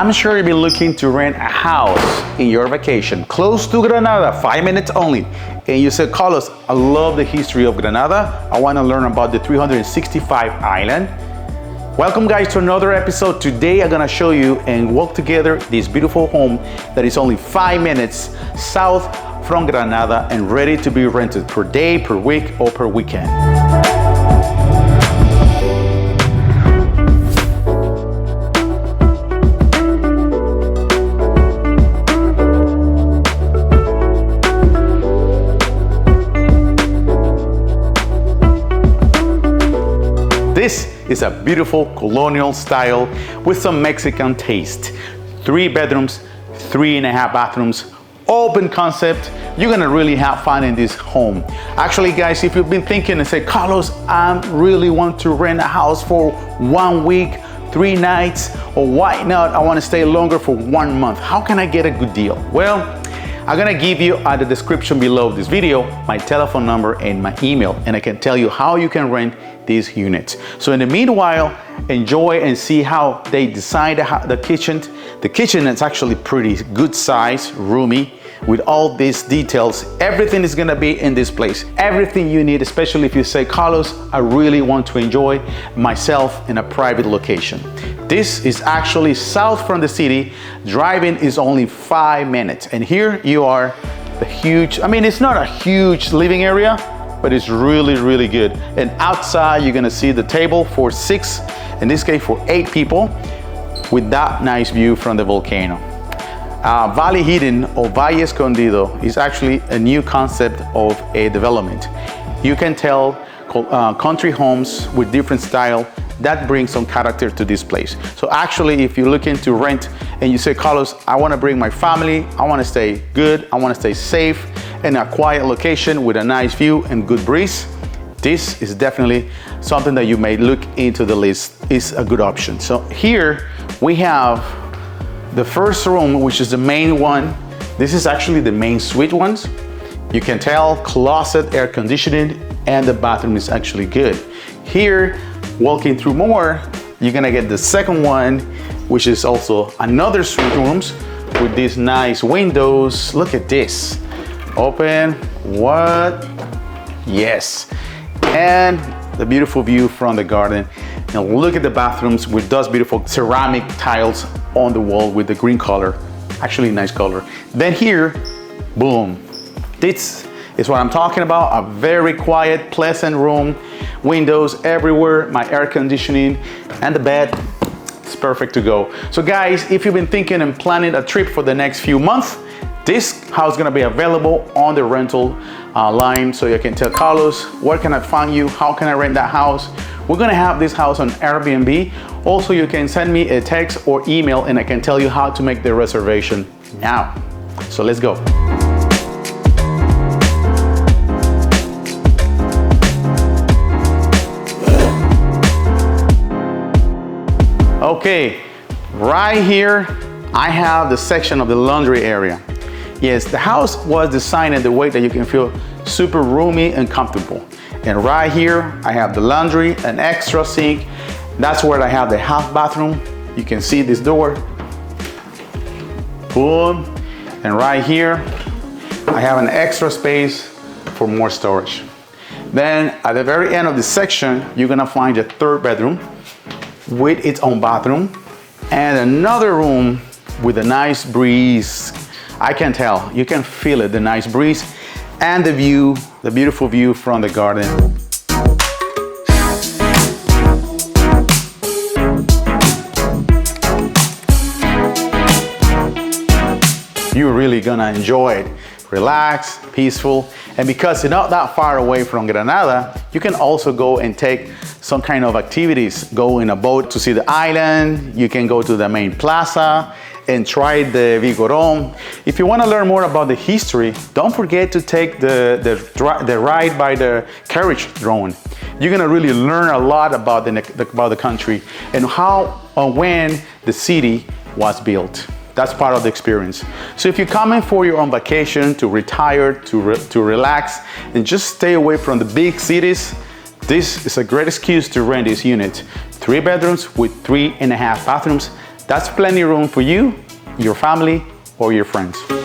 I'm sure you've been looking to rent a house in your vacation, close to Granada, 5 minutes only. And you said, Carlos, I love the history of Granada. I want to learn about the 365 island. Welcome guys to another episode. Today I'm gonna show you and walk together this beautiful home that is only 5 minutes south from Granada and ready to be rented per day, per week, or per weekend. This is a beautiful colonial style with some Mexican taste. 3 bedrooms, 3.5 bathrooms, open concept. You're gonna really have fun in this home. Actually guys, if you've been thinking and say, Carlos, I really want to rent a house for 1 week, 3 nights, or why not, I wanna stay longer for 1 month. How can I get a good deal? Well, I'm gonna give you at the description below this video my telephone number and my email, and I can tell you how you can rent these units. So in the meanwhile, enjoy and see how they design the kitchen. The kitchen is actually pretty good size, roomy, with all these details. Everything is gonna be in this place. Everything you need, especially if you say, Carlos, I really want to enjoy myself in a private location. This is actually south from the city. Driving is only 5 minutes. And here you are, the huge, I mean, it's not a huge living area, but it's really, really good. And outside, you're gonna see the table for 6, in this case for 8 people, with that nice view from the volcano. Valle Hidden or Valle Escondido is actually a new concept of a development. You can tell country homes with different style that brings some character to this place. So actually, if you're looking to rent and you say, Carlos, I wanna bring my family, I wanna stay good, I wanna stay safe in a quiet location with a nice view and good breeze, this is definitely something that you may look into the list. Is a good option. So here we have the first room, which is the main one. This is actually the main suite ones. You can tell closet, air conditioning, and the bathroom is actually good. Here, walking through more, you're gonna get the second one, which is also another suite rooms with these nice windows. Look at this. Open, what? Yes. And the beautiful view from the garden. Now look at the bathrooms with those beautiful ceramic tiles on the wall with the green color. Actually nice color. Then here, boom. This is what I'm talking about. A very quiet, pleasant room. Windows everywhere, my air conditioning, and the bed. It's perfect to go. So guys, if you've been thinking and planning a trip for the next few months, this house is gonna be available on the rental line. So you can tell Carlos, where can I find you? How can I rent that house? We're gonna have this house on Airbnb. Also, you can send me a text or email and I can tell you how to make the reservation now. So let's go. Okay, right here, I have the section of the laundry area. Yes, the house was designed in the way that you can feel super roomy and comfortable. And right here, I have the laundry, an extra sink. That's where I have the half bathroom. You can see this door. Boom. And right here, I have an extra space for more storage. Then at the very end of the section, you're gonna find the 3rd bedroom with its own bathroom and another room with a nice breeze. I can tell, you can feel it, the nice breeze and the view, the beautiful view from the garden. You're really gonna enjoy it. Relax, peaceful, and because you're not that far away from Granada, you can also go and take some kind of activities. Go in a boat to see the island, you can go to the main plaza and try the 𝗣𝗥𝗜𝗖𝗘. If you want to learn more about the history, don't forget to take the ride by the carriage drone. You're gonna really learn a lot about the country and how or when the city was built. That's part of the experience. So if you're coming for your own vacation, to retire, to relax, and just stay away from the big cities, this is a great excuse to rent this unit. 3 bedrooms with 3.5 bathrooms. That's plenty of room for you, your family, or your friends.